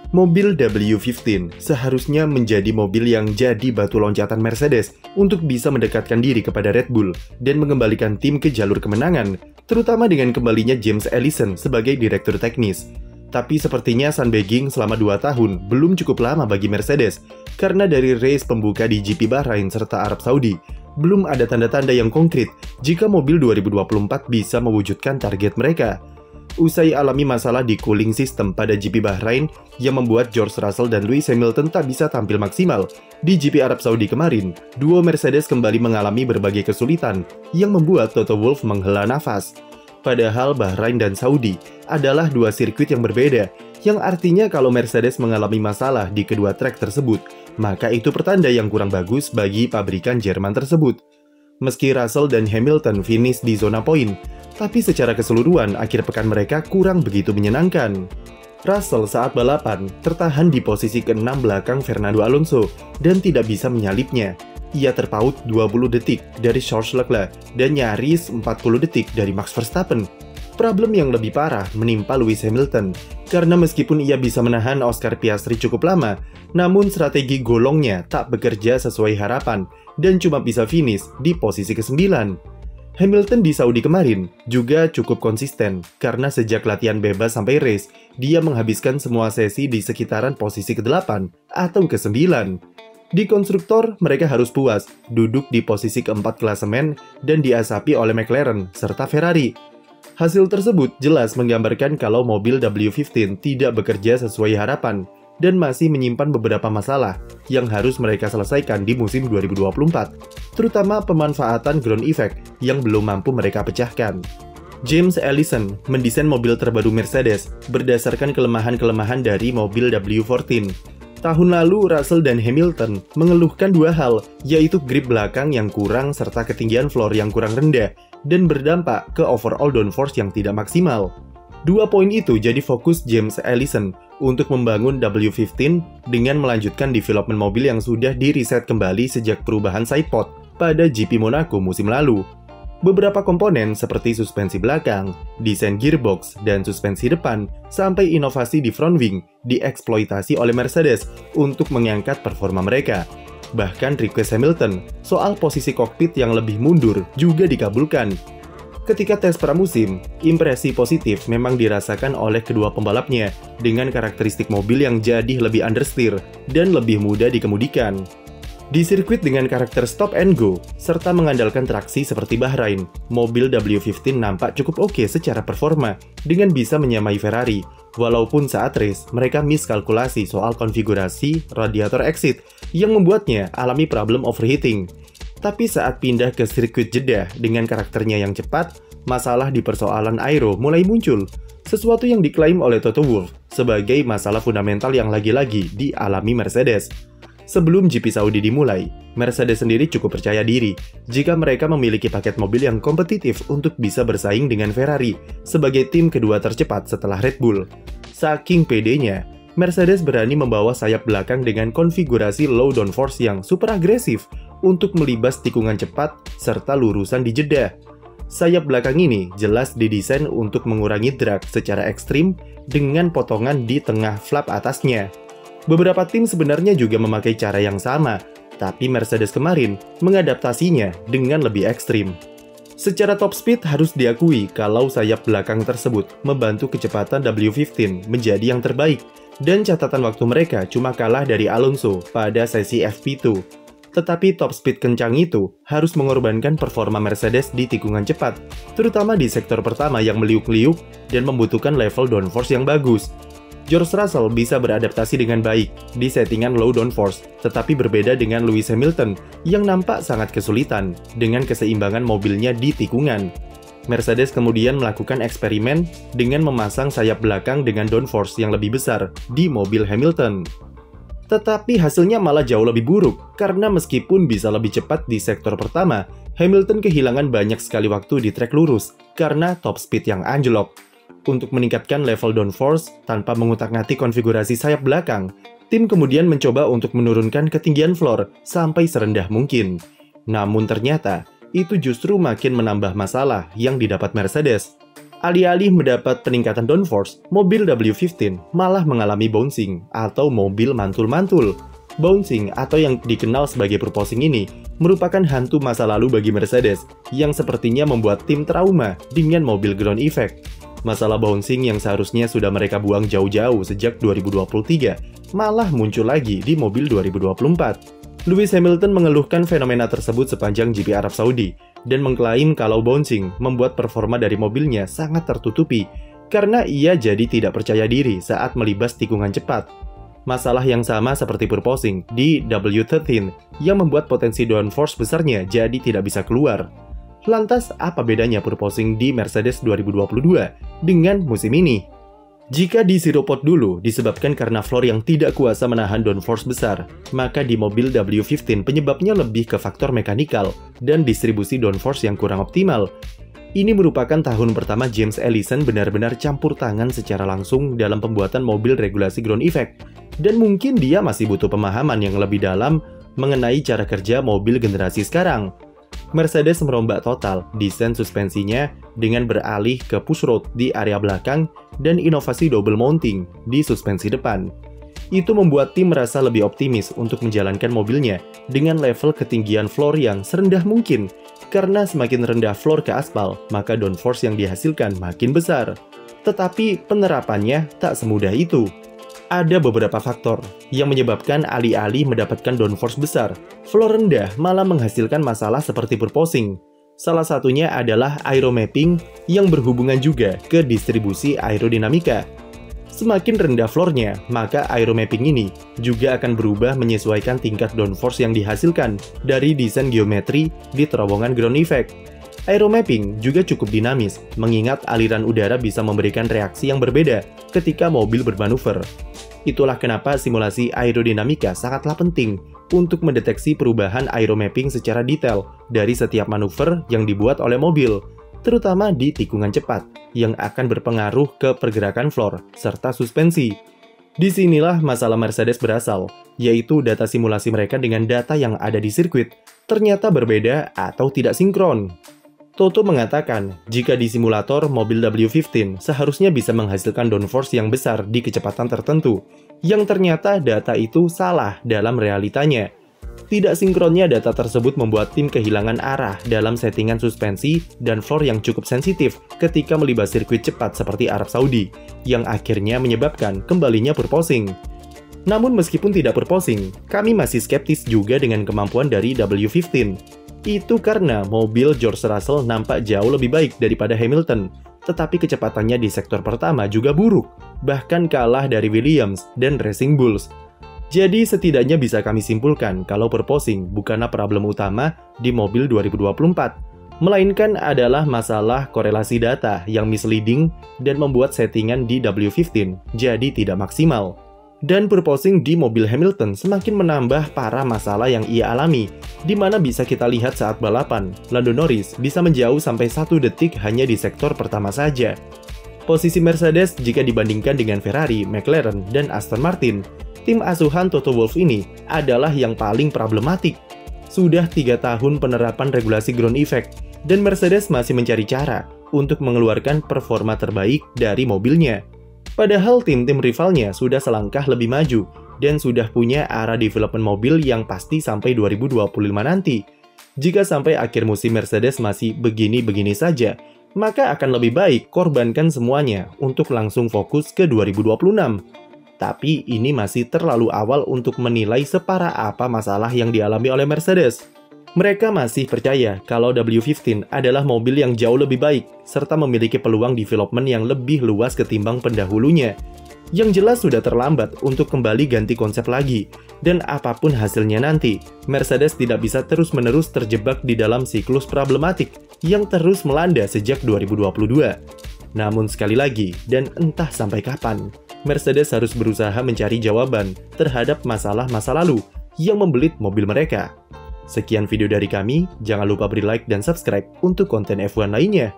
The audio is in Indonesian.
Mobil W15 seharusnya menjadi mobil yang jadi batu loncatan Mercedes untuk bisa mendekatkan diri kepada Red Bull dan mengembalikan tim ke jalur kemenangan, terutama dengan kembalinya James Allison sebagai direktur teknis. Tapi sepertinya sunbagging selama 2 tahun belum cukup lama bagi Mercedes, karena dari race pembuka di GP Bahrain serta Arab Saudi, belum ada tanda-tanda yang konkret jika mobil 2024 bisa mewujudkan target mereka. Usai alami masalah di cooling system pada GP Bahrain yang membuat George Russell dan Lewis Hamilton tak bisa tampil maksimal di GP Arab Saudi kemarin, duo Mercedes kembali mengalami berbagai kesulitan yang membuat Toto Wolff menghela nafas. Padahal Bahrain dan Saudi adalah 2 sirkuit yang berbeda, yang artinya kalau Mercedes mengalami masalah di kedua trek tersebut, maka itu pertanda yang kurang bagus bagi pabrikan Jerman tersebut. Meski Russell dan Hamilton finish di zona poin, tapi secara keseluruhan akhir pekan mereka kurang begitu menyenangkan. Russell saat balapan tertahan di posisi ke-6 belakang Fernando Alonso dan tidak bisa menyalipnya. Ia terpaut 20 detik dari Charles Leclerc dan nyaris 40 detik dari Max Verstappen. Problem yang lebih parah menimpa Lewis Hamilton, karena meskipun ia bisa menahan Oscar Piastri cukup lama, namun strategi golongnya tak bekerja sesuai harapan dan cuma bisa finish di posisi ke-9. Hamilton di Saudi kemarin juga cukup konsisten, karena sejak latihan bebas sampai race, dia menghabiskan semua sesi di sekitaran posisi ke-8 atau ke-9. Di konstruktor, mereka harus puas duduk di posisi ke-4 klasemen dan diasapi oleh McLaren serta Ferrari. Hasil tersebut jelas menggambarkan kalau mobil W15 tidak bekerja sesuai harapan dan masih menyimpan beberapa masalah yang harus mereka selesaikan di musim 2024, terutama pemanfaatan ground effect yang belum mampu mereka pecahkan. James Allison mendesain mobil terbaru Mercedes berdasarkan kelemahan-kelemahan dari mobil W14. Tahun lalu, Russell dan Hamilton mengeluhkan 2 hal, yaitu grip belakang yang kurang serta ketinggian floor yang kurang rendah, dan berdampak ke overall downforce yang tidak maksimal. 2 poin itu jadi fokus James Allison untuk membangun W15 dengan melanjutkan development mobil yang sudah di-reset kembali sejak perubahan sidepod pada GP Monaco musim lalu. Beberapa komponen seperti suspensi belakang, desain gearbox, dan suspensi depan, sampai inovasi di front wing dieksploitasi oleh Mercedes untuk mengangkat performa mereka. Bahkan request Hamilton soal posisi kokpit yang lebih mundur juga dikabulkan. Ketika tes pramusim, impresi positif memang dirasakan oleh kedua pembalapnya dengan karakteristik mobil yang jadi lebih understeer dan lebih mudah dikemudikan. Di sirkuit dengan karakter stop and go, serta mengandalkan traksi seperti Bahrain, mobil W15 nampak cukup oke secara performa dengan bisa menyamai Ferrari, walaupun saat race mereka miskalkulasi soal konfigurasi radiator exit yang membuatnya alami problem overheating. Tapi saat pindah ke sirkuit Jeddah dengan karakternya yang cepat, masalah di persoalan aero mulai muncul, sesuatu yang diklaim oleh Toto Wolff sebagai masalah fundamental yang lagi-lagi dialami Mercedes. Sebelum GP Saudi dimulai, Mercedes sendiri cukup percaya diri jika mereka memiliki paket mobil yang kompetitif untuk bisa bersaing dengan Ferrari sebagai tim kedua tercepat setelah Red Bull. Saking pedenya, Mercedes berani membawa sayap belakang dengan konfigurasi low downforce yang super agresif untuk melibas tikungan cepat serta lurusan di Jeddah. Sayap belakang ini jelas didesain untuk mengurangi drag secara ekstrim dengan potongan di tengah flap atasnya. Beberapa tim sebenarnya juga memakai cara yang sama, tapi Mercedes kemarin mengadaptasinya dengan lebih ekstrim. Secara top speed harus diakui kalau sayap belakang tersebut membantu kecepatan W15 menjadi yang terbaik, dan catatan waktu mereka cuma kalah dari Alonso pada sesi FP2. Tetapi top speed kencang itu harus mengorbankan performa Mercedes di tikungan cepat, terutama di sektor pertama yang meliuk-liuk dan membutuhkan level downforce yang bagus. George Russell bisa beradaptasi dengan baik di settingan low downforce, tetapi berbeda dengan Lewis Hamilton yang nampak sangat kesulitan dengan keseimbangan mobilnya di tikungan. Mercedes kemudian melakukan eksperimen dengan memasang sayap belakang dengan downforce yang lebih besar di mobil Hamilton. Tetapi hasilnya malah jauh lebih buruk, karena meskipun bisa lebih cepat di sektor pertama, Hamilton kehilangan banyak sekali waktu di trek lurus karena top speed yang anjlok. Untuk meningkatkan level downforce tanpa mengutak-ngatik konfigurasi sayap belakang, tim kemudian mencoba untuk menurunkan ketinggian floor sampai serendah mungkin. Namun ternyata, itu justru makin menambah masalah yang didapat Mercedes. Alih-alih mendapat peningkatan downforce, mobil W15 malah mengalami bouncing atau mobil mantul-mantul. Bouncing atau yang dikenal sebagai purposing ini merupakan hantu masa lalu bagi Mercedes yang sepertinya membuat tim trauma dengan mobil ground effect. Masalah bouncing yang seharusnya sudah mereka buang jauh-jauh sejak 2023 malah muncul lagi di mobil 2024. Lewis Hamilton mengeluhkan fenomena tersebut sepanjang GP Arab Saudi dan mengklaim kalau bouncing membuat performa dari mobilnya sangat tertutupi karena ia jadi tidak percaya diri saat melibas tikungan cepat. Masalah yang sama seperti purposing di W13 yang membuat potensi downforce besarnya jadi tidak bisa keluar. Lantas, apa bedanya purposing di Mercedes 2022 dengan musim ini? Jika di zero pot dulu disebabkan karena floor yang tidak kuasa menahan downforce besar, maka di mobil W15 penyebabnya lebih ke faktor mekanikal dan distribusi downforce yang kurang optimal. Ini merupakan tahun pertama James Allison benar-benar campur tangan secara langsung dalam pembuatan mobil regulasi ground effect. Dan mungkin dia masih butuh pemahaman yang lebih dalam mengenai cara kerja mobil generasi sekarang. Mercedes merombak total desain suspensinya dengan beralih ke pushrod di area belakang dan inovasi double mounting di suspensi depan. Itu membuat tim merasa lebih optimis untuk menjalankan mobilnya dengan level ketinggian floor yang serendah mungkin. Karena semakin rendah floor ke aspal, maka downforce yang dihasilkan makin besar. Tetapi penerapannya tak semudah itu. Ada beberapa faktor yang menyebabkan alih-alih mendapatkan downforce besar, floor rendah malah menghasilkan masalah seperti purposing. Salah satunya adalah aeromapping yang berhubungan juga ke distribusi aerodinamika. Semakin rendah floornya, maka aeromapping ini juga akan berubah menyesuaikan tingkat downforce yang dihasilkan dari desain geometri di terowongan ground effect. Aeromapping juga cukup dinamis, mengingat aliran udara bisa memberikan reaksi yang berbeda ketika mobil bermanuver. Itulah kenapa simulasi aerodinamika sangatlah penting untuk mendeteksi perubahan aeromapping secara detail dari setiap manuver yang dibuat oleh mobil, terutama di tikungan cepat, yang akan berpengaruh ke pergerakan floor serta suspensi. Disinilah masalah Mercedes berasal, yaitu data simulasi mereka dengan data yang ada di sirkuit ternyata berbeda atau tidak sinkron. Toto mengatakan, jika di simulator mobil W15 seharusnya bisa menghasilkan downforce yang besar di kecepatan tertentu, yang ternyata data itu salah dalam realitanya. Tidak sinkronnya data tersebut membuat tim kehilangan arah dalam settingan suspensi dan floor yang cukup sensitif ketika melibas sirkuit cepat seperti Arab Saudi, yang akhirnya menyebabkan kembalinya purposing. Namun meskipun tidak purposing, kami masih skeptis juga dengan kemampuan dari W15. Itu karena mobil George Russell nampak jauh lebih baik daripada Hamilton, tetapi kecepatannya di sektor pertama juga buruk, bahkan kalah dari Williams dan Racing Bulls. Jadi setidaknya bisa kami simpulkan kalau purposing bukanlah problem utama di mobil 2024, melainkan adalah masalah korelasi data yang misleading dan membuat settingan di W15 jadi tidak maksimal. Dan purposing di mobil Hamilton semakin menambah para masalah yang ia alami, di mana bisa kita lihat saat balapan, Lando Norris bisa menjauh sampai 1 detik hanya di sektor pertama saja. Posisi Mercedes jika dibandingkan dengan Ferrari, McLaren, dan Aston Martin, tim asuhan Toto Wolff ini adalah yang paling problematik. Sudah 3 tahun penerapan regulasi ground effect, dan Mercedes masih mencari cara untuk mengeluarkan performa terbaik dari mobilnya. Padahal tim-tim rivalnya sudah selangkah lebih maju dan sudah punya arah development mobil yang pasti sampai 2025 nanti. Jika sampai akhir musim Mercedes masih begini-begini saja, maka akan lebih baik korbankan semuanya untuk langsung fokus ke 2026. Tapi ini masih terlalu awal untuk menilai separah apa masalah yang dialami oleh Mercedes. Mereka masih percaya kalau W15 adalah mobil yang jauh lebih baik, serta memiliki peluang development yang lebih luas ketimbang pendahulunya. Yang jelas sudah terlambat untuk kembali ganti konsep lagi, dan apapun hasilnya nanti, Mercedes tidak bisa terus-menerus terjebak di dalam siklus problematik yang terus melanda sejak 2022. Namun sekali lagi, dan entah sampai kapan, Mercedes harus berusaha mencari jawaban terhadap masalah-masa lalu yang membelit mobil mereka. Sekian video dari kami, jangan lupa beri like dan subscribe untuk konten F1 lainnya.